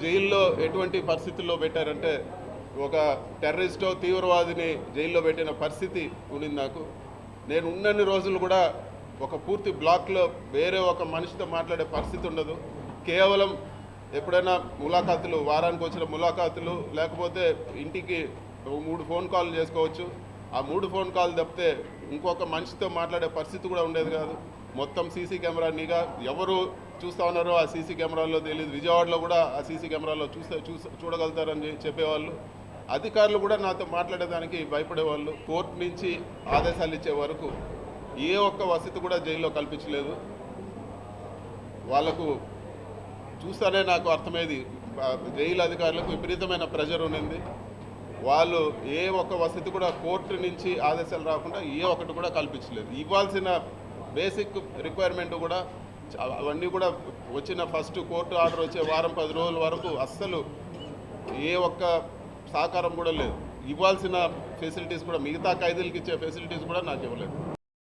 జైల్లో ఎటువంటి పరిస్థితుల్లో పెట్టారంటే ఒక టెర్రరిస్టో తీవ్రవాదిని జైల్లో పెట్టిన పరిస్థితి ఉండింది నాకు. నేను ఉన్నన్ని రోజులు కూడా ఒక పూర్తి బ్లాక్లో వేరే ఒక మనిషితో మాట్లాడే పరిస్థితి ఉండదు. కేవలం ఎప్పుడైనా ములాఖాతులు, వారానికి వచ్చిన ములాఖాతులు, లేకపోతే ఇంటికి 3 ఫోన్ కాల్ చేసుకోవచ్చు. ఆ 3 ఫోన్ కాల్ తప్పితే ఇంకొక మనిషితో మాట్లాడే పరిస్థితి కూడా ఉండేది కాదు. మొత్తం సీసీ కెమెరా నిఘా, ఎవరు చూస్తూ ఉన్నారో ఆ సీసీ కెమెరాల్లో తెలియదు. విజయవాడలో కూడా ఆ సీసీ కెమెరాలో చూడగలుగుతారని చెప్పేవాళ్ళు. అధికారులు కూడా నాతో మాట్లాడేదానికి భయపడేవాళ్ళు. కోర్టు నుంచి ఆదేశాలు ఇచ్చే వరకు ఏ ఒక్క వసతి కూడా జైల్లో కల్పించలేదు. వాళ్ళకు చూస్తేనే నాకు అర్థమయ్యేది, జైలు అధికారులకు విపరీతమైన ప్రెషర్ ఉన్నింది. వాళ్ళు ఏ ఒక్క వసతి కూడా కోర్టు నుంచి ఆదేశాలు రాకుండా ఏ ఒక్కటి కూడా కల్పించలేదు. ఇవ్వాల్సిన బేసిక్ రిక్వైర్మెంట్ కూడా అవన్నీ కూడా వచ్చిన ఫస్ట్ కోర్టు ఆర్డర్ వచ్చే వారం 10 రోజుల వరకు అస్సలు ఏ ఒక్క సహకారం కూడా లేదు. ఇవ్వాల్సిన ఫెసిలిటీస్ కూడా, మిగతా ఖైదీలకు ఇచ్చే ఫెసిలిటీస్ కూడా నాకు ఇవ్వలేదు.